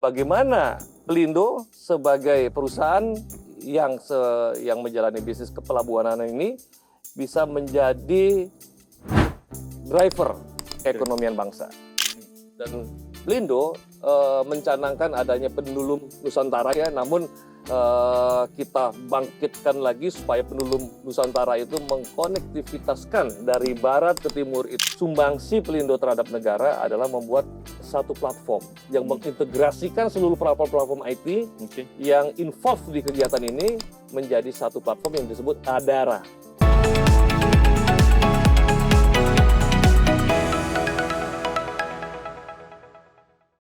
Bagaimana Pelindo sebagai perusahaan yang menjalani bisnis kepelabuhanan ini bisa menjadi driver keekonomian bangsa. Dan Pelindo mencanangkan adanya pendulum Nusantara ya, namun kita bangkitkan lagi supaya pendulum Nusantara itu mengkonektivitaskan dari barat ke timur. Sumbangsi Pelindo terhadap negara adalah membuat satu platform yang mengintegrasikan seluruh platform IT yang involved di kegiatan ini menjadi satu platform yang disebut Adara.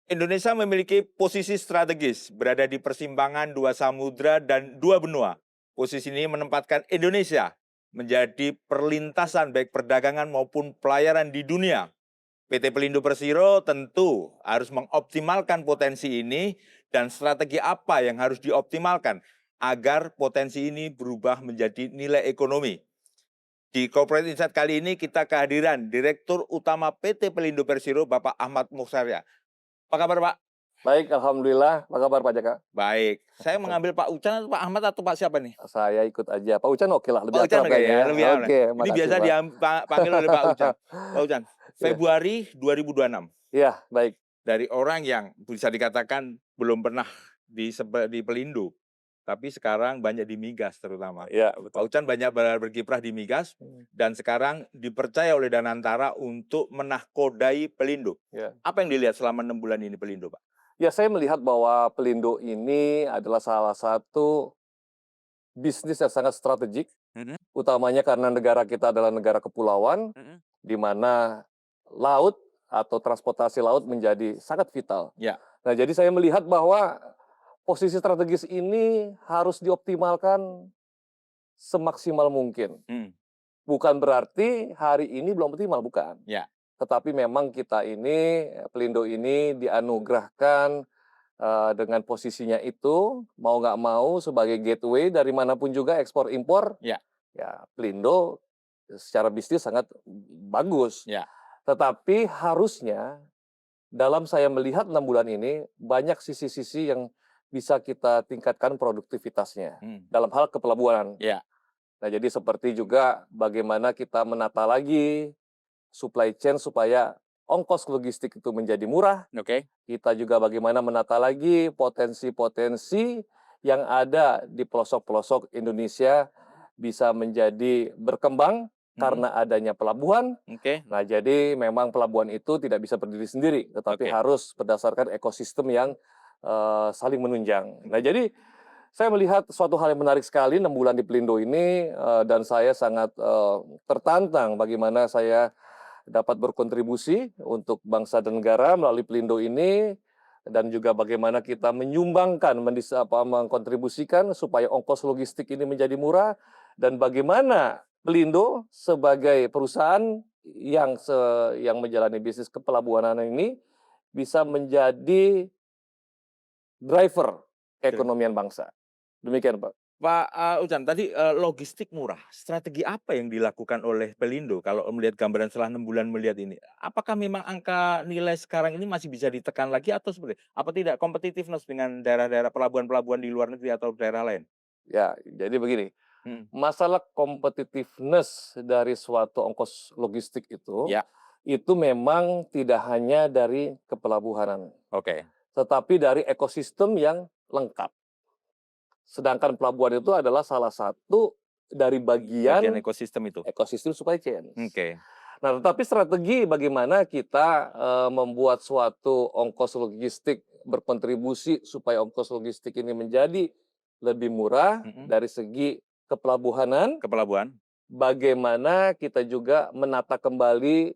Indonesia memiliki posisi strategis, berada di persimpangan dua samudra dan dua benua. Posisi ini menempatkan Indonesia menjadi perlintasan baik perdagangan maupun pelayaran di dunia. PT Pelindo Persiro tentu harus mengoptimalkan potensi ini dan strategi apa yang harus dioptimalkan agar potensi ini berubah menjadi nilai ekonomi. Di Corporate Insight kali ini kita kehadiran Direktur Utama PT Pelindo Persiro, Bapak Ahmad Mukhtarya. Apa kabar, Pak? Baik, Alhamdulillah. Apa kabar Pak Jaka? Baik. Saya mengambil Pak Ucan atau Pak Ahmad atau Pak siapa nih? Saya ikut aja. Pak Ucan oke lah, lebih Pak Ucan akrab oke kayaknya ya, lebih akrab. Oke, Ini makasih, biasa Pak. dipanggil oleh Pak Ucan. Pak Ucan, Februari 2026. Iya, baik. Dari orang yang bisa dikatakan belum pernah di Pelindo, tapi sekarang banyak di migas terutama. Iya, Pak betul. Ucan banyak berkiprah di migas dan sekarang dipercaya oleh Danantara untuk menahkodai Pelindo. Ya. Apa yang dilihat selama 6 bulan ini Pelindo, Pak? Ya, saya melihat bahwa Pelindo ini adalah salah satu bisnis yang sangat strategik, utamanya karena negara kita adalah negara kepulauan, di mana laut atau transportasi laut menjadi sangat vital. Ya. Nah, jadi saya melihat bahwa posisi strategis ini harus dioptimalkan semaksimal mungkin. Bukan berarti hari ini belum optimal, bukan. Ya. Tetapi memang kita ini, Pelindo ini dianugerahkan dengan posisinya itu, mau nggak mau sebagai gateway dari manapun juga ekspor impor, Ya. ya Pelindo secara bisnis sangat bagus. Ya. Tetapi harusnya dalam saya melihat 6 bulan ini banyak sisi-sisi yang bisa kita tingkatkan produktivitasnya dalam hal kepelabuhanan. Ya. Nah, jadi seperti juga bagaimana kita menata lagi supply chain supaya ongkos logistik itu menjadi murah. Oke. Kita juga bagaimana menata lagi potensi-potensi yang ada di pelosok-pelosok Indonesia bisa menjadi berkembang karena adanya pelabuhan. Oke. Nah, jadi memang pelabuhan itu tidak bisa berdiri sendiri, tetapi Oke. harus berdasarkan ekosistem yang saling menunjang. Nah, jadi saya melihat suatu hal yang menarik sekali 6 bulan di Pelindo ini, dan saya sangat tertantang bagaimana saya dapat berkontribusi untuk bangsa dan negara melalui Pelindo ini, dan juga bagaimana kita menyumbangkan, mengkontribusikan supaya ongkos logistik ini menjadi murah, dan bagaimana Pelindo sebagai perusahaan yang menjalani bisnis kepelabuhanan ini bisa menjadi driver keekonomian bangsa. Demikian, Pak. Pak Ucan, tadi logistik murah. Strategi apa yang dilakukan oleh Pelindo kalau melihat gambaran setelah 6 bulan melihat ini? Apakah memang angka nilai sekarang ini masih bisa ditekan lagi atau seperti apa tidak competitiveness dengan daerah-daerah pelabuhan-pelabuhan di luar negeri atau daerah lain? Ya, jadi begini. Masalah competitiveness dari suatu ongkos logistik Ya. itu memang tidak hanya dari kepelabuhanan, Oke. tetapi dari ekosistem yang lengkap. Sedangkan pelabuhan itu adalah salah satu dari bagian ekosistem itu. ekosistem supply chain. Oke. Nah, tetapi strategi bagaimana kita membuat suatu ongkos logistik berkontribusi supaya ongkos logistik ini menjadi lebih murah dari segi kepelabuhanan. Kepelabuhan. Bagaimana kita juga menata kembali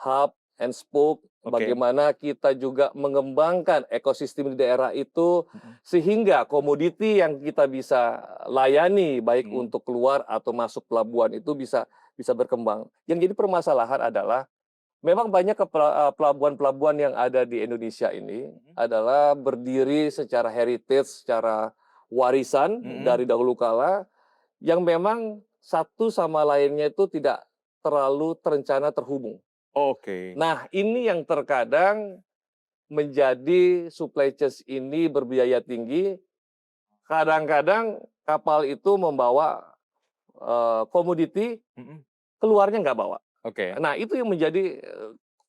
hub and spoke, bagaimana kita juga mengembangkan ekosistem di daerah itu sehingga komoditi yang kita bisa layani baik untuk keluar atau masuk pelabuhan itu bisa berkembang. Yang jadi permasalahan adalah memang banyak pelabuhan-pelabuhan yang ada di Indonesia ini adalah berdiri secara heritage, secara warisan dari dahulu kala yang memang satu sama lainnya itu tidak terlalu terencana terhubung. Oke. Nah, ini yang terkadang menjadi supply chain ini berbiaya tinggi. Kadang-kadang kapal itu membawa komoditi, Mhm. keluarnya nggak bawa. Oke. Nah, itu yang menjadi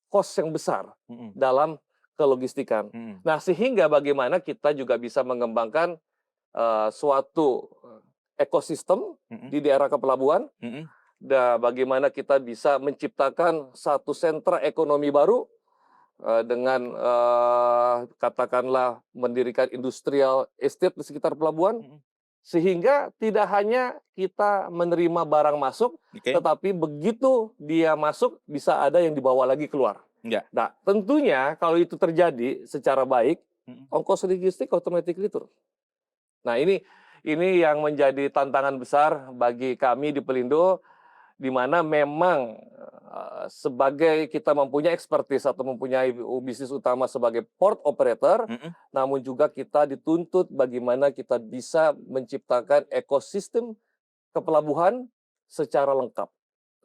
cost yang besar Mhm. dalam kelogistikan. Mhm. Nah, sehingga bagaimana kita juga bisa mengembangkan suatu ekosistem Mhm. di daerah kepelabuhan, Mhm. dan bagaimana kita bisa menciptakan satu sentra ekonomi baru dengan katakanlah mendirikan industrial estate di sekitar pelabuhan, Mhm. sehingga tidak hanya kita menerima barang masuk, Oke. tetapi begitu dia masuk bisa ada yang dibawa lagi keluar. Ya. Nah, tentunya kalau itu terjadi secara baik, Mhm. ongkos logistik automatically turun. Nah, ini yang menjadi tantangan besar bagi kami di Pelindo, di mana memang sebagai kita mempunyai expertise atau mempunyai bisnis utama sebagai port operator, Mhm. namun juga kita dituntut bagaimana kita bisa menciptakan ekosistem kepelabuhan secara lengkap.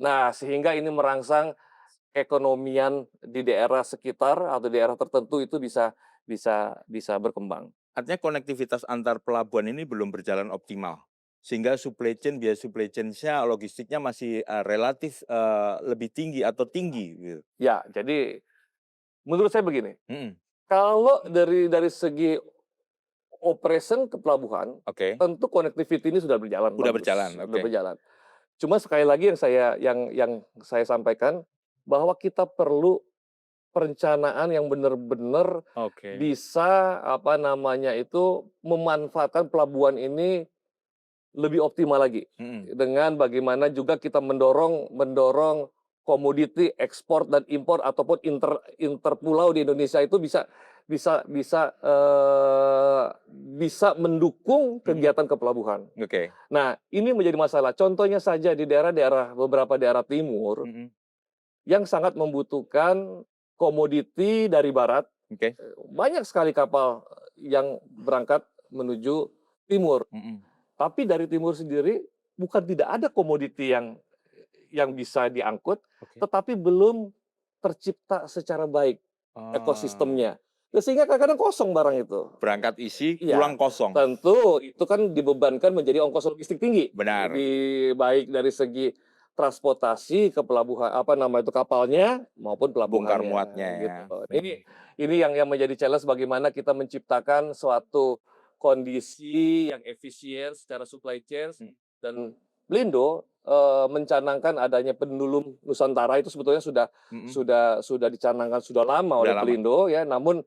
Nah, sehingga ini merangsang keekonomian di daerah sekitar atau daerah tertentu itu bisa berkembang. Artinya konektivitas antar pelabuhan ini belum berjalan optimal. Sehingga biaya supply chain-nya, logistiknya masih, relatif, lebih tinggi atau tinggi gitu. Ya, jadi menurut saya begini, Mhm. kalau dari segi operation ke pelabuhan, Oke. tentu connectivity ini sudah berjalan Udah berjalan, bagus, sudah oke. berjalan. Cuma sekali lagi yang saya sampaikan, bahwa kita perlu perencanaan yang benar-benar Oke. bisa, apa namanya itu, memanfaatkan pelabuhan ini lebih optimal lagi. Mhm. Dengan bagaimana juga kita mendorong komoditi ekspor dan impor ataupun interpulau di Indonesia itu bisa mendukung Mhm. kegiatan kepelabuhan. Oke. Nah, ini menjadi masalah. Contohnya saja di beberapa daerah timur Mhm. yang sangat membutuhkan komoditi dari barat. Oke. Banyak sekali kapal yang berangkat menuju timur. Mhm. Tapi dari timur sendiri bukan tidak ada komoditi yang bisa diangkut, Oke. tetapi belum tercipta secara baik Oh. ekosistemnya. Ya, sehingga kadang-kadang kosong barang itu. Berangkat isi, Iya, pulang kosong. tentu itu kan dibebankan menjadi ongkos logistik tinggi. Benar. Baik dari segi transportasi ke pelabuhan, apa nama itu, kapalnya maupun Bongkar pelabuhannya, muatnya ya. gitu. Mhm. Ini yang menjadi challenge bagaimana kita menciptakan suatu kondisi yang efisien secara supply chain, Mhm. dan Pelindo mencanangkan adanya pendulum Nusantara itu sebetulnya Mhm. sudah dicanangkan sudah lama Udah oleh lama. Pelindo ya, namun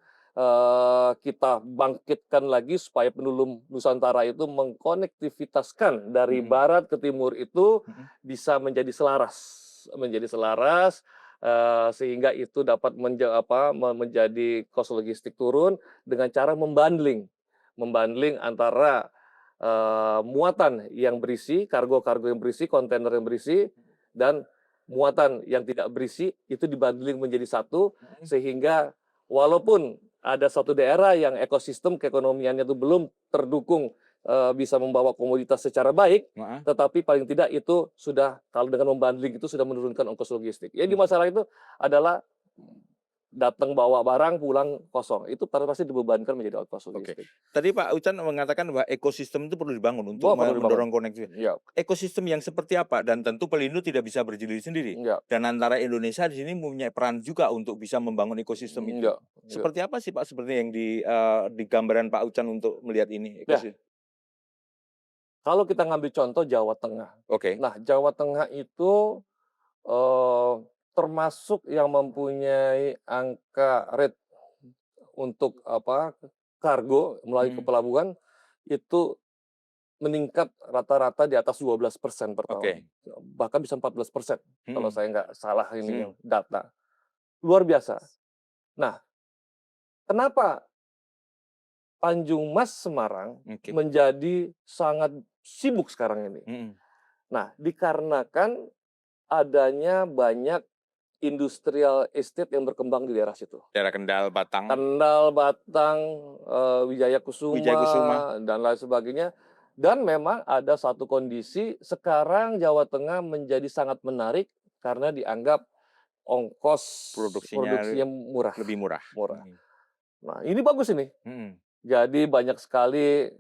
kita bangkitkan lagi supaya pendulum Nusantara itu mengkonektivitaskan dari Mhm. barat ke timur itu Mhm. bisa menjadi selaras, sehingga itu dapat menjadi cost logistik turun dengan cara membandling antara muatan yang berisi, kargo-kargo yang berisi, kontainer yang berisi, dan muatan yang tidak berisi itu dibanding menjadi satu, Mhm. sehingga walaupun ada satu daerah yang ekosistem keekonomiannya itu belum terdukung bisa membawa komoditas secara baik, Heeh. tetapi paling tidak itu sudah, kalau dengan membanding itu sudah menurunkan ongkos logistik. Jadi Mhm. masalah itu adalah datang bawa barang, pulang kosong. Itu pasti dibebankan menjadi ongkos Oke. logistik. Tadi Pak Ucan mengatakan bahwa ekosistem itu perlu dibangun untuk Perlu dibangun. mendorong konektivitas. Iya, Ekosistem yang seperti apa? Dan tentu Pelindo tidak bisa berdiri sendiri. iya, Dan antara Indonesia di sini mempunyai peran juga untuk bisa membangun ekosistem itu. iya, iya. Seperti apa sih Pak, seperti yang di gambaran Pak Ucan untuk melihat ini Nah, ekosistem? kalau kita ngambil contoh Jawa Tengah. Oke. Nah, Jawa Tengah itu eh, termasuk yang mempunyai angka rate untuk kargo melalui ke Mhm. pelabuhan itu meningkat rata-rata di atas 12% per tahun. Oke. Bahkan bisa 14% kalau Mhm. saya nggak salah ini Mhm. yang data. Luar biasa. Nah, kenapa Tanjung Mas Semarang Oke. menjadi sangat sibuk sekarang ini? Mhm. Nah, dikarenakan adanya banyak industrial estate yang berkembang di daerah situ. Daerah Kendal, Batang, Kendal, Batang, Wijaya Wijaya Kusuma, Kusuma. dan lain sebagainya. Dan memang ada satu kondisi sekarang Jawa Tengah menjadi sangat menarik karena dianggap ongkos Produksinya produksinya murah, lebih murah. murah. Mhm. Nah, ini bagus ini. Mhm. Jadi banyak sekali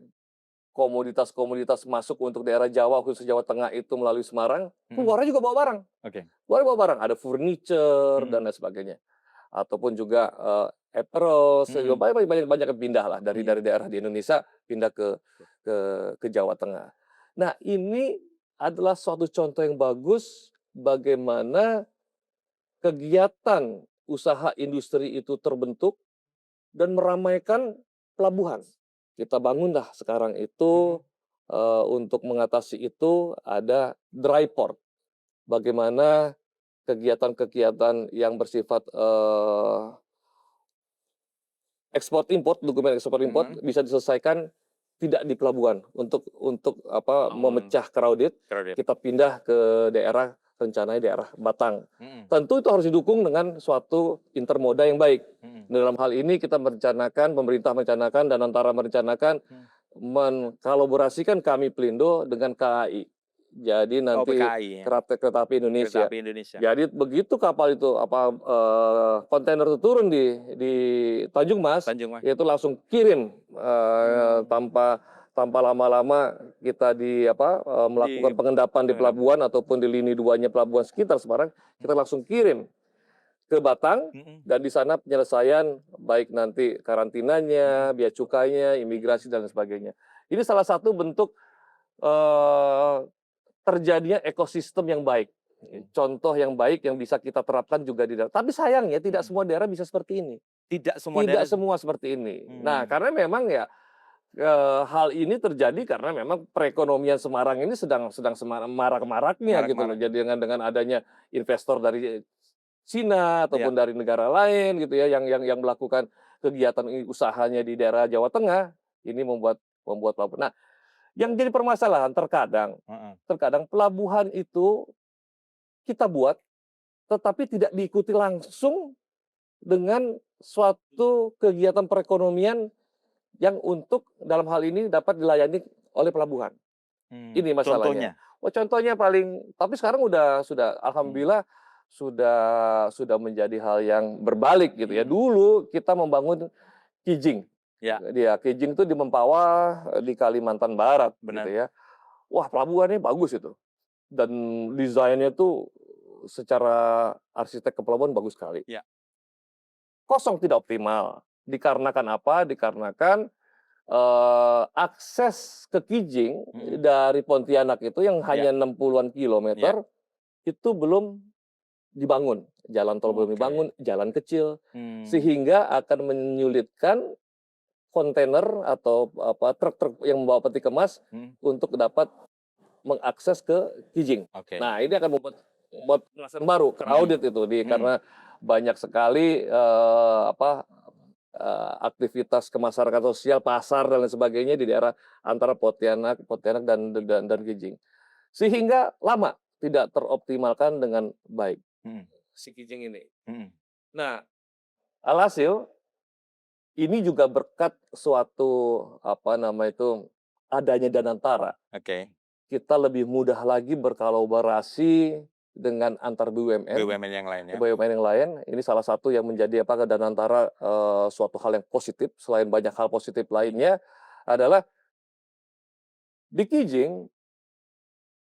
komoditas-komoditas masuk untuk daerah Jawa, khusus Jawa Tengah itu melalui Semarang, Mhm. keluarnya juga bawa barang. Oke. Keluarnya bawa barang, ada furniture Mhm. dan lain sebagainya. Ataupun juga apparel, Mhm. banyak yang pindah lah dari Mhm. daerah di Indonesia pindah ke Jawa Tengah. Nah, ini adalah suatu contoh yang bagus bagaimana kegiatan usaha industri itu terbentuk dan meramaikan pelabuhan. Kita bangunlah sekarang itu, Mhm. untuk mengatasi itu ada dry port. Bagaimana kegiatan-kegiatan yang bersifat, ekspor import, dokumen ekspor import Mhm. bisa diselesaikan tidak di pelabuhan untuk apa, Bangun memecah crowded, kredit. kita pindah ke daerah rencananya daerah Batang. Mhm. Tentu itu harus didukung dengan suatu intermoda yang baik. Mhm. Dalam hal ini kita merencanakan, pemerintah merencanakan dan antara merencanakan Mhm. mengkolaborasikan kami Pelindo dengan KAI. Jadi Oh, nanti PKAI ya, Kereta Api Kereta Indonesia. Api Indonesia. Jadi begitu kapal itu apa, kontainer itu turun di Tanjung Mas, Tanjung Mas. itu langsung kirim, Hmm. tanpa tanpa lama-lama kita melakukan Di pengendapan di pengendap. pelabuhan ataupun di lini 2-nya pelabuhan sekitar Semarang, kita langsung kirim ke Batang Mhm. dan di sana penyelesaian baik nanti Mhm. karantinanya, bea cukainya, imigrasi dan lain sebagainya. Ini salah satu bentuk, eee, terjadinya ekosistem yang baik. Mhm. Contoh yang baik yang bisa kita terapkan juga di daerah. Tapi sayangnya tidak Mhm. semua daerah bisa seperti ini. Tidak semua Tidak daerah semua seperti ini. Nah, hmm. karena memang ya, hal ini terjadi karena memang perekonomian Semarang ini sedang marak-maraknya gitu loh. Marak-marak. Jadi dengan adanya investor dari Cina Iya. ataupun dari negara lain gitu ya yang melakukan kegiatan usahanya di daerah Jawa Tengah, ini membuat pelabuhan. Nah, yang jadi permasalahan Heeh. terkadang pelabuhan itu kita buat, tetapi tidak diikuti langsung dengan suatu kegiatan perekonomian yang untuk dalam hal ini dapat dilayani oleh pelabuhan. Ini masalahnya. Contohnya? Oh, contohnya tapi sekarang sudah Hmm. alhamdulillah sudah menjadi hal yang berbalik gitu ya. Mhm. Dulu kita membangun Kijing. Ya, Kijing itu di Mempawah, di Kalimantan Barat gitu benar. ya. Wah, pelabuhannya bagus itu. Dan desainnya tuh secara arsitek kepelabuhan bagus sekali. Ya. Kosong, tidak optimal. Dikarenakan apa? Dikarenakan akses ke Kijing Mhm. dari Pontianak itu yang Ya. hanya 60-an Ya. kilometer, itu belum dibangun. Jalan tol belum Oke. dibangun, jalan kecil. Hmm. Sehingga akan menyulitkan kontainer atau truk-truk yang membawa peti kemas Hmm. untuk dapat mengakses ke Kijing. Oke. Nah, ini akan membuat kemasan baru, Mhm. crowded itu Mhm. karena banyak sekali aktivitas kemasyarakatan sosial, pasar dan lain sebagainya di daerah antara Pontianak dan Kijing. Sehingga lama tidak teroptimalkan dengan baik Mhm. si Kijing ini. Mhm. Nah, alhasil ini juga berkat suatu adanya Danantara. Oke. Kita lebih mudah lagi berkolaborasi dengan antar BUMN. BUMN yang lain ya. BUMN yang lain, ini salah satu yang menjadi Danantara suatu hal yang positif, selain banyak hal positif lainnya, adalah di Kijing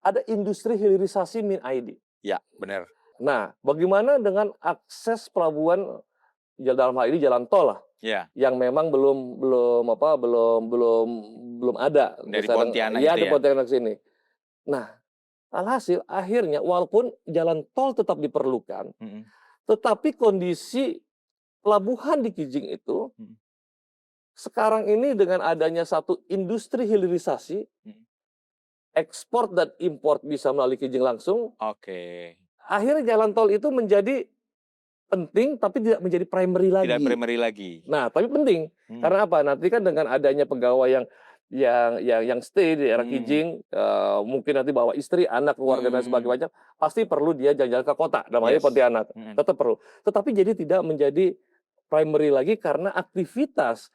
ada industri hilirisasi min ID. Ya, benar. Nah, bagaimana dengan akses pelabuhan, ya dalam hal ini jalan tol lah, Ya. yang memang belum ada Dari sekarang, Pontianak ya itu di ya. Pontianak sini. Nah, alhasil akhirnya walaupun jalan tol tetap diperlukan, Mhm. tetapi kondisi pelabuhan di Kijing itu Mhm. sekarang ini dengan adanya satu industri hilirisasi, Mhm. ekspor dan impor bisa melalui Kijing langsung, Oke. akhirnya jalan tol itu menjadi penting tapi tidak menjadi primary Tidak lagi. primary lagi. Nah, tapi penting. Mhm. Karena apa? Nanti kan dengan adanya pegawai yang stay di daerah Mhm. Kijing, mungkin nanti bawa istri, anak, keluarga dan sebagainya, pasti perlu dia jalan-jalan ke kota, namanya Yes. Pontianak. Mhm. Tetap perlu. Tetapi jadi tidak menjadi primary lagi karena aktivitas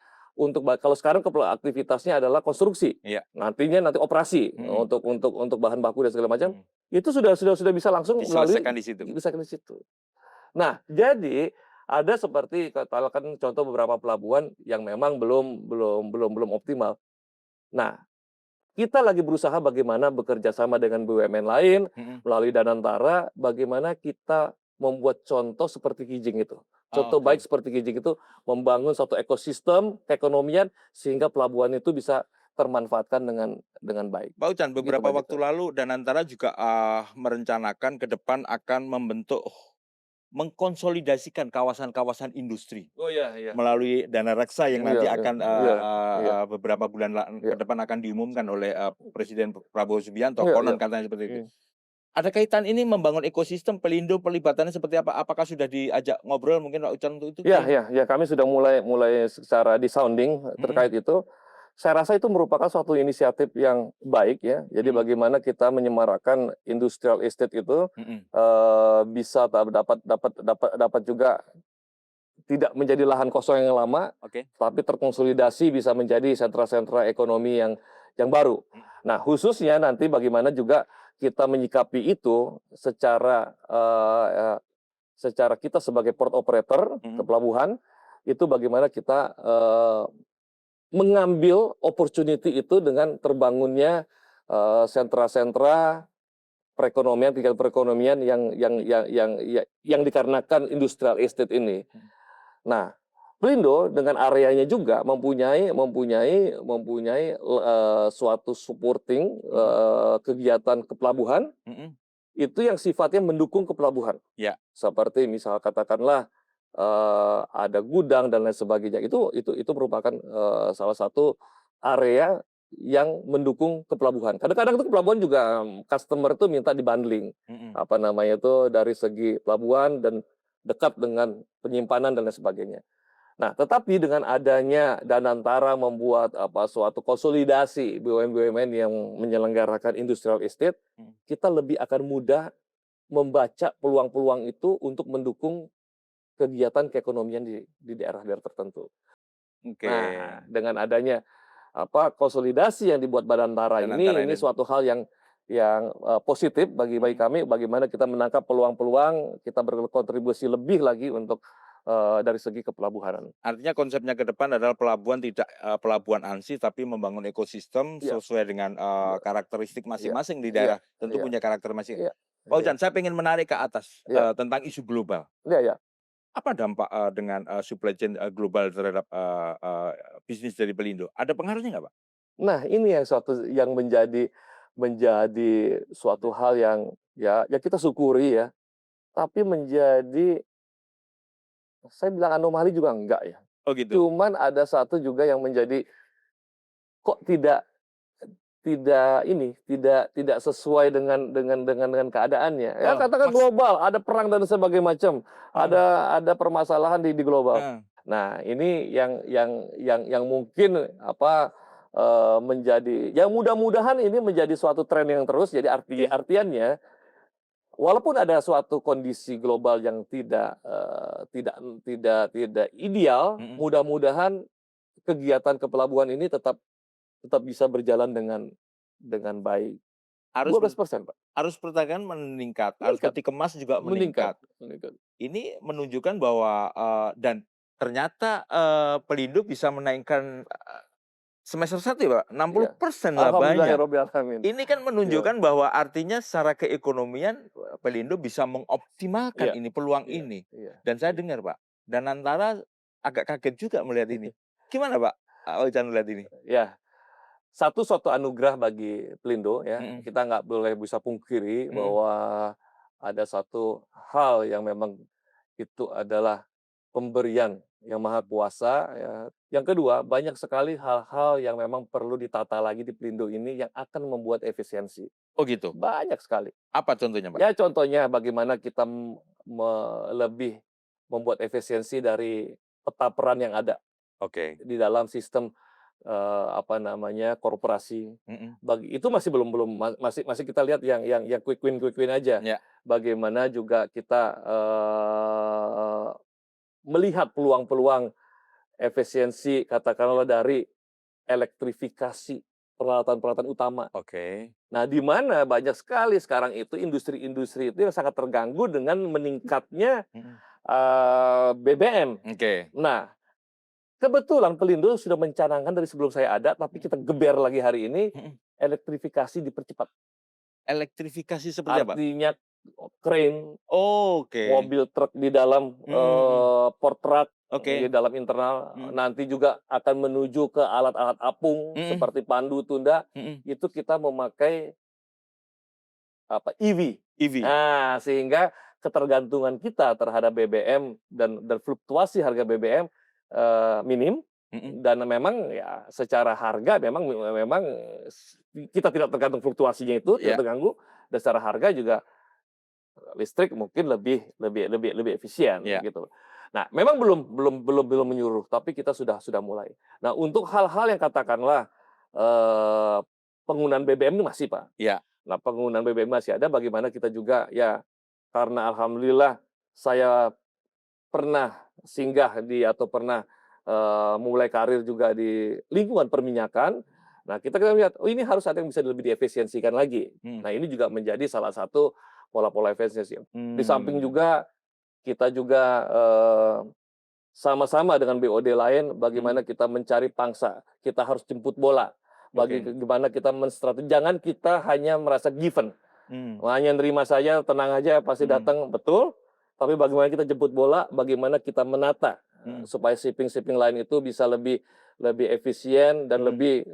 kalau sekarang aktivitasnya adalah konstruksi. Iya. Nanti operasi Mhm. untuk bahan baku dan segala macam. Mhm. Itu sudah bisa langsung Diselesaikan di situ. di situ. Nah, jadi Ada seperti katakan contoh beberapa pelabuhan yang memang belum optimal. Nah, kita lagi berusaha bagaimana bekerja sama dengan BUMN lain Mhm. melalui Danantara, bagaimana kita membuat contoh seperti Kijing itu. Oh, Contoh baik oke. seperti Kijing itu membangun suatu ekosistem keekonomian sehingga pelabuhan itu bisa termanfaatkan dengan baik. Pak Ucan, Gitu beberapa Mbak waktu Dito. lalu Danantara juga merencanakan ke depan akan mengkonsolidasikan kawasan-kawasan industri Oh iya iya. melalui dana reksa yang Iya nanti iya akan iya iya beberapa bulan ke iya depan akan diumumkan oleh Presiden Prabowo Subianto. iya iya. Konon katanya seperti itu. Iya. Ada kaitan ini membangun ekosistem Pelindo, perlibatannya seperti apa? Apakah sudah diajak ngobrol mungkin Pak Ucan untuk itu? Iya iya iya, kami sudah mulai secara di-sounding Mhm, terkait itu. Saya rasa itu merupakan suatu inisiatif yang baik ya. Jadi mhm, bagaimana kita menyemarakan industrial estate itu, mhm. bisa dapat juga tidak menjadi lahan kosong yang lama, Oke. tapi terkonsolidasi bisa menjadi sentra-sentra ekonomi yang baru. Mhm, Nah, khususnya nanti bagaimana juga kita menyikapi itu secara kita sebagai port operator ke mhm, pelabuhan, itu bagaimana kita, mengambil opportunity itu dengan terbangunnya, sentra-sentra perekonomian, kegiatan perekonomian yang dikarenakan industrial estate ini. mhm, Nah, Pelindo dengan areanya juga mempunyai suatu supporting, mhm, kegiatan kepelabuhan, mhm. itu yang sifatnya mendukung kepelabuhan. Ya, Seperti misal katakanlah, ada gudang dan lain sebagainya, itu merupakan, salah satu area yang mendukung kepelabuhan. Kadang-kadang tuh kepelabuhan juga, customer tuh minta di-bundling, mhm. apa namanya itu, dari segi pelabuhan dan dekat dengan penyimpanan dan lain sebagainya. Nah, tetapi dengan adanya Danantara membuat suatu konsolidasi BUMN-BUMN yang menyelenggarakan industrial estate, Mhm. kita lebih akan mudah membaca peluang-peluang itu untuk mendukung kegiatan keekonomian di daerah-daerah tertentu. Oke. Nah, dengan adanya konsolidasi yang dibuat Badantara Dan antara ini ini. suatu hal yang positif bagi Mhm. kami, bagaimana kita menangkap peluang-peluang, kita berkontribusi lebih lagi untuk, dari segi kepelabuhanan. Artinya konsepnya ke depan adalah pelabuhan tidak, pelabuhan ansih, tapi membangun ekosistem Iya sesuai dengan, iya karakteristik iya masing-masing di iya daerah, tentu iya punya karakter masing. iya Pak iya Ucan, saya pengen menarik ke atas, iya tentang isu global. iya iya. Apa dampak, dengan, supply chain, global terhadap, bisnis dari Pelindo? Ada pengaruhnya nggak, Pak? Nah, ini yang menjadi suatu hal yang ya kita syukuri ya, tapi menjadi, saya bilang anomali juga enggak ya. Oh gitu? Cuman ada satu juga yang menjadi, kok tidak sesuai dengan keadaannya. Ya Oh, katakan global, ada perang dan sebagainya macam, heeh, ada permasalahan di global. heeh, Nah, ini yang mungkin menjadi ya mudah-mudahan ini menjadi suatu tren yang terus, jadi oke, artiannya walaupun ada suatu kondisi global yang tidak ideal, mhm. mudah-mudahan kegiatan kepelabuhan ini tetap tetap bisa berjalan dengan baik. Arus per 12%, Pak. arus perdagangan meningkat, arus Meningkat peti kemas juga meningkat meningkat. meningkat. Ini menunjukkan bahwa, dan ternyata, Pelindo bisa menaikkan, semester 1 ya, Pak, Iya. 60% labanya. Alhamdulillahirabbil alamin. Ini kan Iya menunjukkan bahwa artinya secara keekonomian, Pelindo bisa mengoptimalkan iya ini, peluang iya ini. iya Dan saya iya. dengar, Pak, Danantara agak kaget juga melihat ini. Gimana, Pak, Ocan melihat ini? Ya, suatu anugerah bagi Pelindo ya, Mhm, kita nggak boleh bisa pungkiri mhm, bahwa ada satu hal yang memang itu adalah pemberian yang maha kuasa ya. Yang kedua, banyak sekali hal-hal yang memang perlu ditata lagi di Pelindo ini yang akan membuat efisiensi. oh gitu? Banyak sekali. Apa contohnya, Pak? Ya contohnya bagaimana kita lebih membuat efisiensi dari peta peran yang ada Oke, di dalam sistem, korporasi. mhm, Itu masih belum belum masih masih kita lihat yang quick win aja. iya, Bagaimana juga kita, melihat peluang-peluang efisiensi katakanlah dari elektrifikasi peralatan-peralatan utama. oke, Nah, di mana banyak sekali sekarang itu industri-industri itu yang sangat terganggu dengan meningkatnya mhm, BBM. Oke. Nah, kebetulan Pelindo sudah mencanangkan dari sebelum saya ada, tapi kita geber lagi hari ini, Mhm. elektrifikasi dipercepat. Elektrifikasi seperti apa? Artinya crane, Oke. mobil truk di dalam, Mhm mhm. port truck, di Oke. dalam internal, Mhm. nanti juga akan menuju ke alat-alat apung Mhm. seperti pandu tunda, Mhm. itu kita memakai EV. EV. Nah, sehingga ketergantungan kita terhadap BBM dan fluktuasi harga BBM, minim, Mhm. dan memang ya secara harga memang kita tidak tergantung fluktuasinya itu, tidak Iya. terganggu, dan secara harga juga listrik mungkin lebih efisien Iya. gitu. Nah, memang belum menyuruh, tapi kita sudah mulai. Nah, untuk hal-hal yang katakanlah, eee, penggunaan BBM ini masih, Pak. Iya. Nah, penggunaan BBM masih ada, bagaimana kita juga ya, karena alhamdulillah saya pernah singgah atau pernah, mulai karir juga di lingkungan perminyakan. Nah, kita lihat, oh ini harus ada yang bisa lebih diefisiensikan lagi. Mhm. Nah, ini juga menjadi salah satu pola-pola efisiensi. Di samping Mmm. juga, kita juga, sama-sama dengan BOD lain, Mhm. bagaimana kita mencari pangsa. Kita harus jemput bola. Oke. Bagaimana kita jangan kita hanya merasa given. Mmm. Hanya nerima saja, tenang aja, pasti Mhm. datang, betul. Tapi bagaimana kita jemput bola, bagaimana kita menata, Mhm. supaya shipping-shipping lain itu bisa lebih lebih efisien dan Mhm.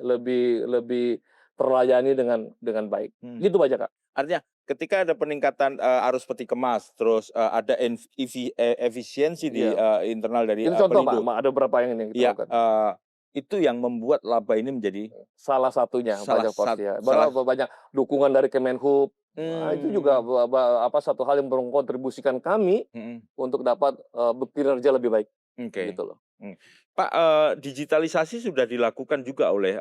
lebih terlayani dengan baik. Mhm. Gitu aja, Kak. Artinya ketika ada peningkatan, arus peti kemas, terus, ada efisiensi di, Iya. internal dari, Itu contoh, Pak, Pelindo. ada beberapa yang ini kita Iya, lakukan. itu yang membuat laba ini menjadi Salah satunya, salah banyak porsi ya. salah Banyak dukungan dari Kemenhub. Nah, itu juga mmm, satu hal yang mengkontribusikan kami mhm, untuk dapat, berkinerja lebih baik, oke. gitu loh. Mmm. Pak, digitalisasi sudah dilakukan juga oleh,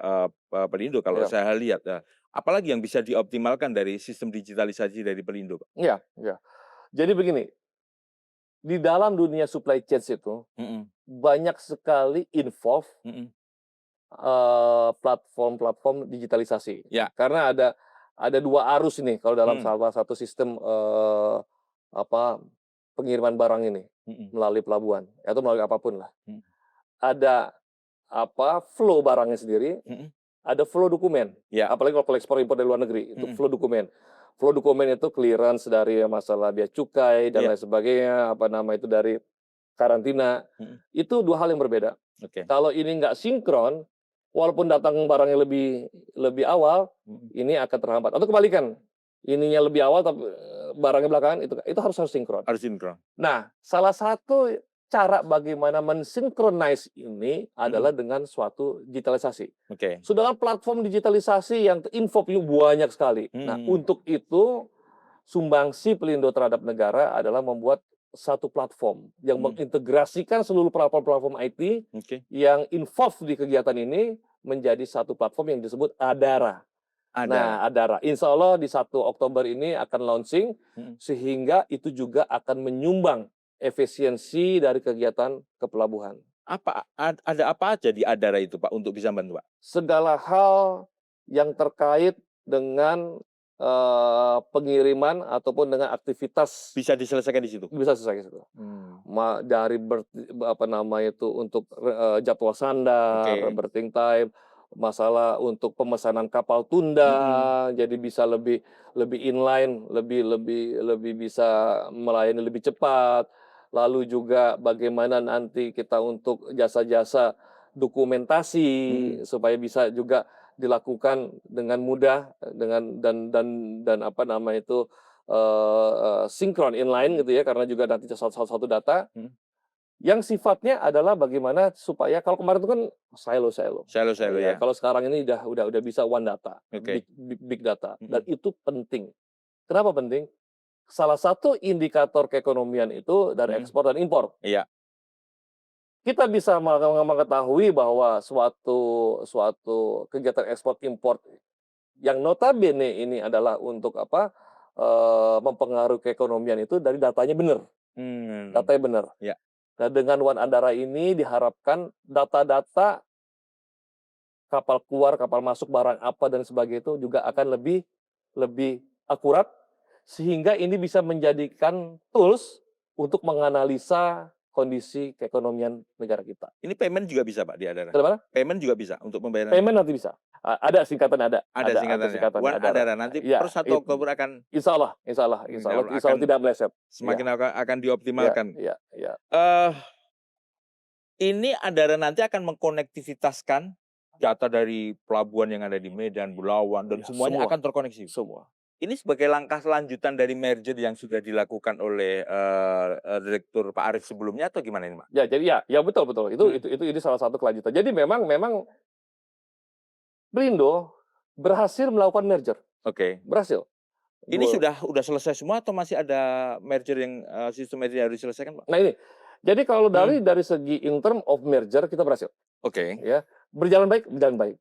Pelindo kalau Iya. saya lihat, apalagi yang bisa dioptimalkan dari sistem digitalisasi dari Pelindo, Pak? Iya iya. Jadi begini, di dalam dunia supply chain itu, Mhm. banyak sekali involve, Mhm. platform-platform digitalisasi. Ya. Karena ada 2 arus ini kalau dalam Mhm. salah satu sistem, apa, pengiriman barang ini, Mhm. melalui pelabuhan, atau melalui apapun lah. Mhm. Ada, flow barangnya sendiri, Mhm. ada flow dokumen. Ya. Apalagi kalau ekspor impor dari luar negeri, itu Mhm. flow dokumen. Flow dokumen itu clearance dari masalah bea cukai dan Iya. lain sebagainya, dari karantina. Mhm. Itu 2 hal yang berbeda. Oke. Kalau ini nggak sinkron, walaupun datang barangnya lebih lebih awal, Mhm. ini akan terhambat. Atau kebalikan, ininya lebih awal tapi, barangnya belakangan, itu harus sinkron. Harus sinkron. Nah, salah satu cara bagaimana mensinkronize ini Mhm. adalah dengan suatu digitalisasi. Oke. Sedangkan platform digitalisasi yang info banyak sekali. Nah, Mhm. untuk itu sumbangsi Pelindo terhadap negara adalah membuat satu platform yang Mhm. mengintegrasikan seluruh platform-platform IT Oke. yang involved di kegiatan ini menjadi satu platform yang disebut Adara. Ada. Nah, Adara, insya Allah di 1 Oktober ini akan launching, Mhm. sehingga itu juga akan menyumbang efisiensi dari kegiatan kepelabuhan. Ada apa aja di Adara itu, Pak, untuk bisa bantu, Pak? Segala hal yang terkait dengan, pengiriman ataupun dengan aktivitas Bisa diselesaikan di situ? bisa selesai situ. Mmm. Dari untuk, jadwal sandar, Oke. berthing time, masalah untuk pemesanan kapal tunda, Mhm. jadi bisa lebih lebih inline, lebih lebih lebih bisa melayani lebih cepat. Lalu juga bagaimana nanti kita untuk jasa-jasa dokumentasi, Mhm. supaya bisa juga dilakukan dengan mudah, dengan dan sinkron inline gitu ya, karena juga nanti satu data Mhm. yang sifatnya adalah bagaimana supaya kalau kemarin itu kan silo-silo. Selo-selo Ya, ya? kalau sekarang ini udah bisa one data, Oke. big data, dan Mhm. itu penting. Kenapa penting? Salah satu indikator keekonomian itu dari Mhm. ekspor dan impor. Iya. Kita bisa mengetahui bahwa suatu suatu kegiatan ekspor impor yang notabene ini adalah untuk mempengaruhi keekonomian itu dari datanya benar, Mmm. datanya benar. Iya. Nah, dengan One Andara ini diharapkan data-data kapal keluar, kapal masuk, barang apa dan sebagainya itu juga akan lebih lebih akurat, sehingga ini bisa menjadikan tools untuk menganalisa kondisi keekonomian negara kita. Ini payment juga bisa Pak di Adara? Kenapa? Payment juga bisa untuk pembayaran? Payment nanti bisa. Ada singkatan, Ada ada singkatannya? singkatan One Adara. Adara nanti Ya, per 1 Oktober akan insya Allah, insya Allah, insya Allah, insya Allah akan tidak meleset. semakin akan Ya, dioptimalkan. ya, ya. Ini Adara nanti akan mengkonektivitaskan data dari pelabuhan yang ada di Medan, Bulawan, dan Ya, semuanya semua. akan terkoneksi. Semua. Ini sebagai langkah lanjutan dari merger yang sudah dilakukan oleh Direktur Pak Arief sebelumnya atau gimana ini, Pak? Ya, jadi ya betul. Itu ini salah satu kelanjutan. Jadi memang Pelindo berhasil melakukan merger, Oke. berhasil. Ini Dua- sudah selesai semua atau masih ada merger yang sistem merger yang harus diselesaikan, Pak? Nah ini, jadi kalau dari segi in term of merger kita berhasil, Oke. ya berjalan baik.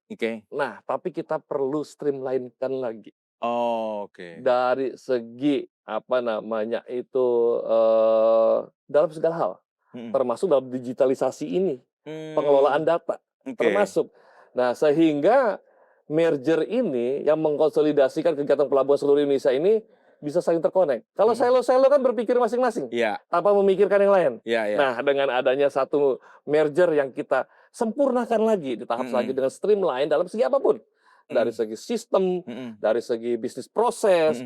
Oke. Nah, tapi kita perlu streamline-kan lagi Oh, oke. dari segi apa namanya itu dalam segala hal, termasuk dalam digitalisasi ini, pengelolaan data, Oke. termasuk. Nah, sehingga merger ini yang mengkonsolidasikan kegiatan pelabuhan seluruh Indonesia ini bisa saling terkonek. Kalau silo-silo kan berpikir masing-masing, Iya, tanpa memikirkan yang lain. iya. Nah, dengan adanya satu merger yang kita sempurnakan lagi di tahap selanjutnya dengan streamline dalam segi apapun. Dari segi sistem, dari segi bisnis proses,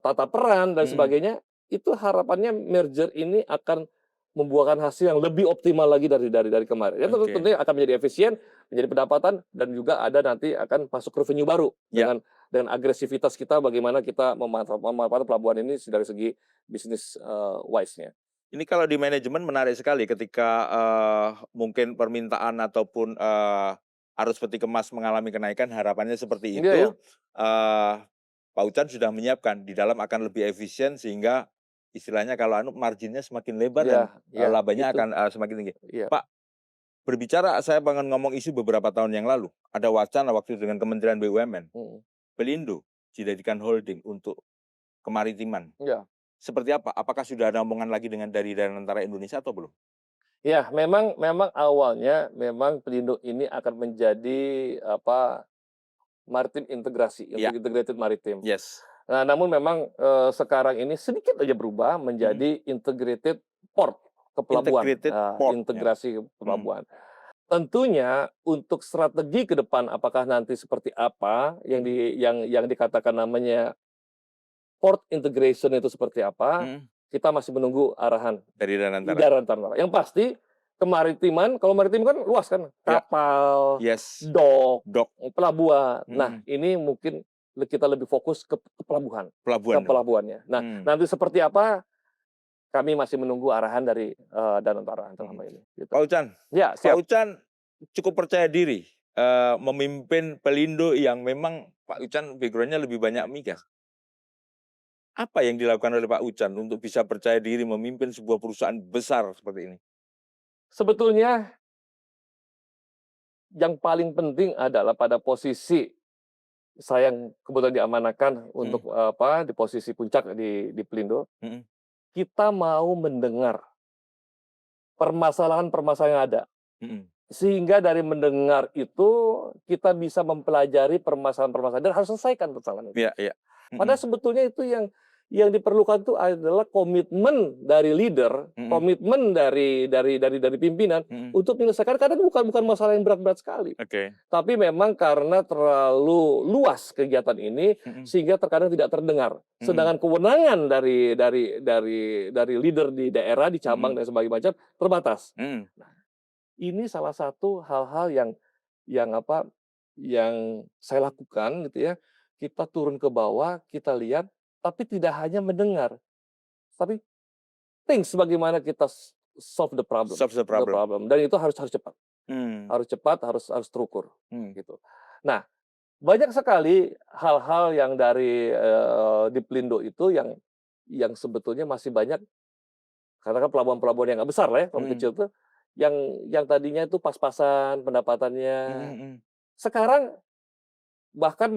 tata peran, dan sebagainya, itu harapannya merger ini akan membuahkan hasil yang lebih optimal lagi dari kemarin. Ya, Oke. tentunya akan menjadi efisien, menjadi pendapatan, dan juga ada nanti akan masuk revenue baru Ya. dengan agresivitas kita bagaimana kita memanfaatkan pelabuhan ini dari segi bisnis wise-nya. Ini kalau di manajemen menarik sekali ketika mungkin permintaan ataupun arus peti kemas mengalami kenaikan, harapannya seperti itu. Iya, ya. Pak Ucan sudah menyiapkan di dalam akan lebih efisien sehingga istilahnya kalau marginnya semakin lebar dan labanya itu. akan semakin tinggi. Iya. Pak, berbicara saya pengen ngomong isu beberapa tahun yang lalu. Ada wacana waktu itu dengan Kementerian BUMN. Pelindo dijadikan holding untuk kemaritiman. Iya. Seperti apa? Apakah sudah ada omongan lagi dari Tentara Indonesia atau belum? Ya, memang awalnya memang Pelindo ini akan menjadi maritim integrasi, Ya. integrated maritim. Yes. Nah, namun memang sekarang ini sedikit aja berubah menjadi integrated port ke pelabuhan. Integrated port, ya. Integrasi ke pelabuhan. Tentunya untuk strategi ke depan apakah nanti seperti apa yang dikatakan namanya port integration itu seperti apa, kita masih menunggu arahan Dari Tentara. dari Tentara. Yang pasti kemaritiman, kalau maritim kan luas kan, kapal, Yes. dok, Dok. pelabuhan. Nah, ini mungkin kita lebih fokus ke pelabuhan, Pelabuhan. ke pelabuhannya. Nah, nanti seperti apa, kami masih menunggu arahan dari Danantara selama ini. Gitu. Pak Ucan, Ya, Pak siap. Ucan cukup percaya diri memimpin Pelindo yang memang Pak Ucan background-nya lebih banyak migas. Apa yang dilakukan oleh Pak Ucan untuk bisa percaya diri memimpin sebuah perusahaan besar seperti ini? Sebetulnya yang paling penting adalah pada posisi saya yang kebetulan diamanahkan untuk di posisi puncak di Pelindo, kita mau mendengar permasalahan-permasalahan yang ada. Sehingga dari mendengar itu kita bisa mempelajari permasalahan-permasalahan dan harus selesaikan permasalahan itu. Iya. Padahal sebetulnya itu yang diperlukan itu adalah komitmen dari leader, komitmen dari pimpinan untuk menyelesaikan. Karena bukan masalah yang berat-berat sekali. Oke. Tapi memang karena terlalu luas kegiatan ini sehingga terkadang tidak terdengar. Sedangkan kewenangan dari leader di daerah, di cabang dan sebagainya macam terbatas. Nah, ini salah satu hal-hal yang saya lakukan gitu ya. Kita turun ke bawah, kita lihat, tapi tidak hanya mendengar, tapi bagaimana kita solve the problem. Solve the problem. Dan itu harus cepat. Harus cepat, harus terukur. Gitu. Nah, banyak sekali hal-hal yang dari di Pelindo itu yang sebetulnya masih banyak, karena kan pelabuhan-pelabuhan yang nggak besar lah ya, pelabuhan kecil tuh, yang tadinya itu pas-pasan pendapatannya. Sekarang bahkan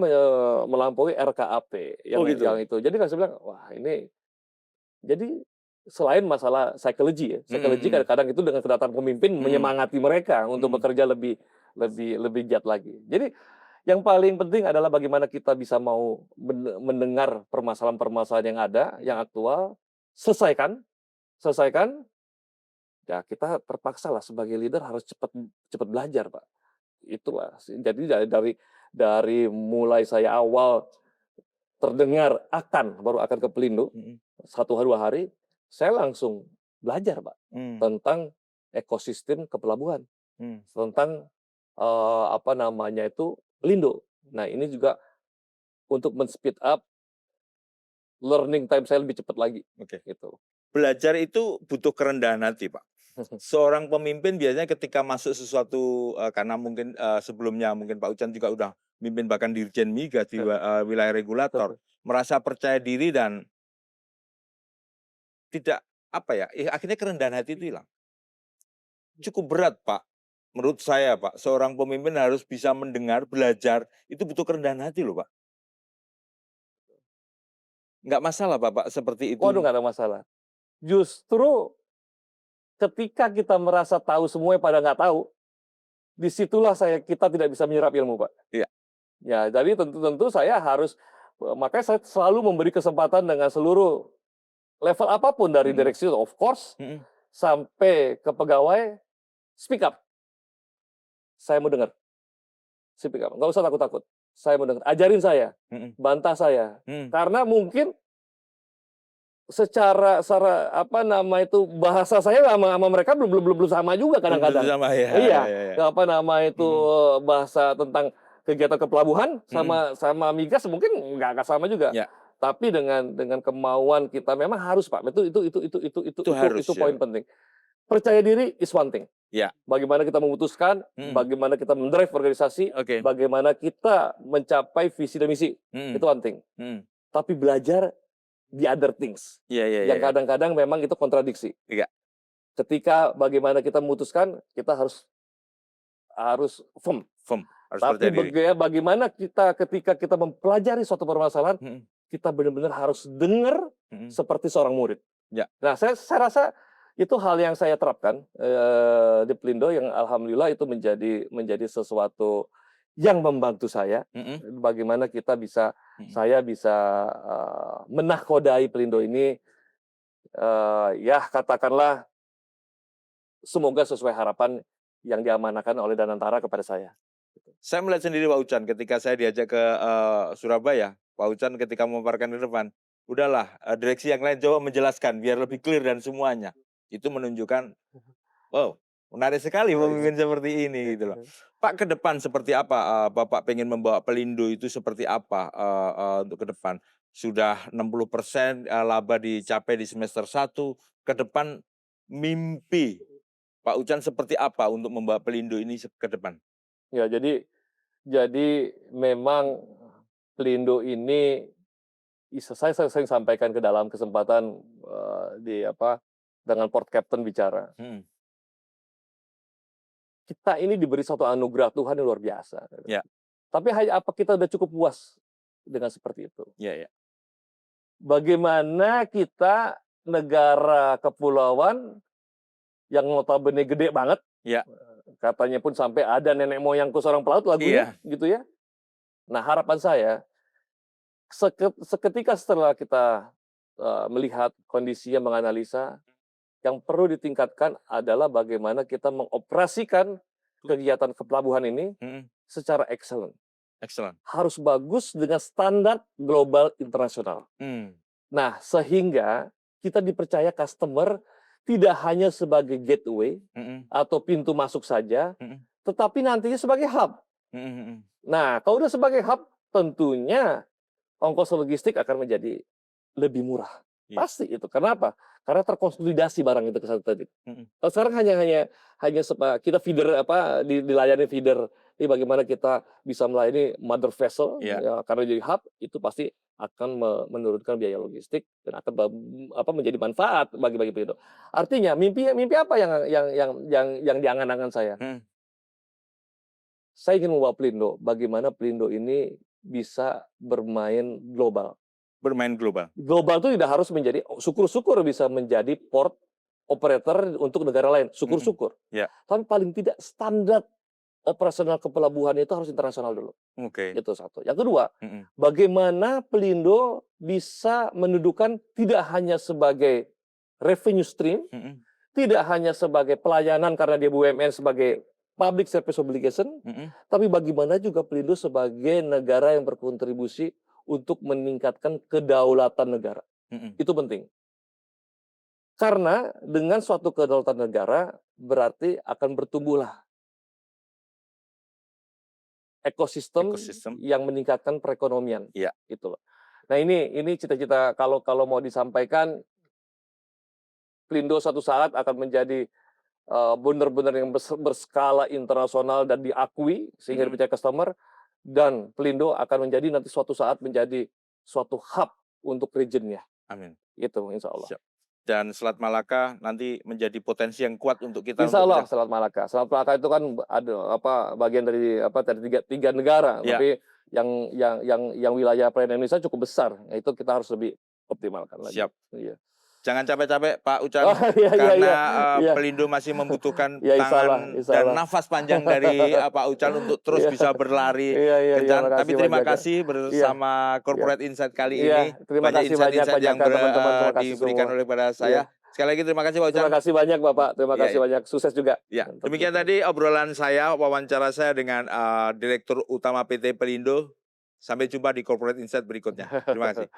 melampaui RKAP yang itu. Jadi kan saya bilang, wah ini, jadi selain masalah psikologi ya, kadang-kadang itu dengan kedatangan pemimpin menyemangati mereka untuk bekerja lebih giat lagi. Jadi yang paling penting adalah bagaimana kita bisa mau mendengar permasalahan-permasalahan yang ada, yang aktual, selesaikan, selesaikan, ya kita terpaksa lah sebagai leader harus cepat cepat belajar, Pak. Itulah jadi dari mulai saya awal terdengar baru akan ke Pelindo, Mhm. 1 2 hari, saya langsung belajar, Pak, Mmm, tentang ekosistem kepelabuhan, mmm, tentang, apa namanya itu, Pelindo. Nah, ini juga untuk men-speed up learning time saya lebih cepat lagi, oke. gitu. Belajar itu butuh kerendahan hati, Pak. Seorang pemimpin biasanya ketika masuk sesuatu, karena mungkin, sebelumnya mungkin Pak Ucan juga udah mimpin bahkan Dirjen Migas di wilayah regulator, merasa percaya diri dan tidak, apa ya, akhirnya kerendahan hati itu hilang. Cukup berat, Pak, menurut saya, Pak, seorang pemimpin harus bisa mendengar, belajar, itu butuh kerendahan hati loh, Pak. Nggak masalah, Bapak, seperti Waduh, itu? nggak ada masalah. Justru ketika kita merasa tahu semuanya pada nggak tahu, disitulah kita tidak bisa menyerap ilmu, Pak. Iya, Ya, jadi tentu-tentu saya harus makanya saya selalu memberi kesempatan dengan seluruh level apapun dari mhm, direksi of course, mhm, sampai ke pegawai, speak up, saya mau dengar, speak up, nggak usah takut-takut, saya mau dengar, ajarin saya, mhm, bantah saya. mhm. Karena mungkin secara apa nama itu, bahasa saya sama mereka belum sama juga Belum tentu kadang-kadang. sama, ya ya Iya, ya ya. apa nama itu, Mhm, bahasa tentang kegiatan kepelabuhan mhm, sama migas mungkin nggak sama juga. ya, Tapi dengan kemauan kita memang harus, Pak, itu harus itu ya, poin penting. Percaya diri is one thing. ya, Bagaimana kita memutuskan, mhm, bagaimana kita mendrive organisasi, oke, bagaimana kita mencapai visi dan misi, mhm, itu one thing. mhm, Tapi belajar the other things, iya iya iya yang iya, kadang-kadang memang itu kontradiksi. iya, Ketika bagaimana kita memutuskan, kita harus harus firm. firm, harus Tapi percaya diri, bagaimana kita ketika kita mempelajari suatu permasalahan, mhm, kita benar-benar harus dengar mhm, seperti seorang murid. ya, Nah, saya rasa itu hal yang saya terapkan, di Pelindo yang alhamdulillah itu menjadi sesuatu yang membantu saya, mhm, bagaimana mhm. saya bisa, menahkodai Pelindo ini, ya katakanlah semoga sesuai harapan yang diamanahkan oleh Danantara kepada saya. Saya melihat sendiri Pak Ucan ketika saya diajak ke, Surabaya, Pak Ucan ketika memaparkan di depan, "Udahlah, direksi yang lain coba menjelaskan biar lebih clear dan semuanya." Itu menunjukkan, wow, menarik sekali Oh, iya. pemimpin seperti ini gitu loh. Pak, ke depan seperti apa, Bapak pengen membawa Pelindo itu seperti apa, untuk ke depan? Sudah 60%, laba dicapai di semester 1, ke depan mimpi Pak Ucan seperti apa untuk membawa Pelindo ini ke depan? Ya, jadi memang Pelindo ini saya sering sampaikan ke dalam kesempatan, dengan port captain bicara. Mhm, Kita ini diberi suatu anugerah Tuhan yang luar biasa, gitu. ya, Tapi apa kita udah cukup puas dengan seperti itu? ya ya, Bagaimana kita negara kepulauan yang notabene gede banget, ya, katanya pun sampai ada nenek moyangku seorang pelaut lagunya, iya. gitu ya. Nah, harapan saya seketika setelah kita, melihat kondisinya, menganalisa, yang perlu ditingkatkan adalah bagaimana kita mengoperasikan kegiatan kepelabuhan ini Mhm, secara excellent. excellent. Harus bagus dengan standar global internasional. Mmm, Nah, sehingga kita dipercaya customer tidak hanya sebagai gateway mhm, atau pintu masuk saja, mhm, tetapi nantinya sebagai hub. mhm mhm. Nah, kalau udah sebagai hub, tentunya ongkos logistik akan menjadi lebih murah. Iya, Pasti itu. Kenapa? Karena terkonsolidasi barang itu ke satu tadi. mhm, Kalau sekarang hanya kita feeder dilayani feeder. Ini bagaimana kita bisa melayani mother vessel iya, ya, karena jadi hub itu pasti akan menurunkan biaya logistik dan akan menjadi manfaat bagi Pelindo. Artinya mimpi mimpi apa yang diangan-angan saya? mhm, Saya ingin membawa Pelindo, bagaimana Pelindo ini bisa bermain global. bermain global. Global itu tidak harus menjadi syukur-syukur bisa menjadi port operator untuk negara lain, Mhm, syukur-syukur. iya, Tapi paling tidak standar operasional kepelabuhan itu harus internasional dulu, oke, itu satu. Yang kedua, mhm, bagaimana Pelindo bisa mendudukan tidak hanya sebagai revenue stream, tidak hanya sebagai pelayanan karena dia BUMN sebagai public service obligation, tapi bagaimana juga Pelindo sebagai negara yang berkontribusi untuk meningkatkan kedaulatan negara. Itu penting. Karena dengan suatu kedaulatan negara berarti akan bertumbuhlah ekosistem yang meningkatkan perekonomian. Iya. Gitu loh. Nah ini cita-cita kalau mau disampaikan, Pelindo suatu saat akan menjadi benar-benar yang berskala internasional dan diakui sehingga dipercaya customer, dan Pelindo akan menjadi nanti suatu saat menjadi suatu hub untuk regionnya. Amin. Itu insya Allah. Siap. Dan Selat Malaka nanti menjadi potensi yang kuat untuk kita. Insya Allah Selat Malaka. Selat Malaka itu kan ada bagian dari tiga negara, Ya. tapi yang wilayah perairan Indonesia cukup besar. Nah, itu kita harus lebih optimalkan lagi. Siap. Iya. Jangan capek-capek Pak Ucan, Iya, karena iya. Pelindo masih membutuhkan Ya, insya Allah, tangan insya dan Allah. nafas panjang dari Pak Ucan untuk terus Iya. bisa berlari Iya, kencang. makasih Tapi terima banyak. kasih bersama Corporate Insight kali Iya, ini. terima Banyak kasih banyak insight-insight yang teman-teman. Terima kasih diberikan semua. oleh pada saya. Iya. Sekali lagi terima kasih Pak Ucan. Terima kasih banyak Bapak. Terima Iya, kasih iya. banyak. Sukses juga. Ya, demikian tadi obrolan saya, wawancara saya dengan Direktur Utama PT Pelindo. Sampai jumpa di Corporate Insight berikutnya. Terima kasih.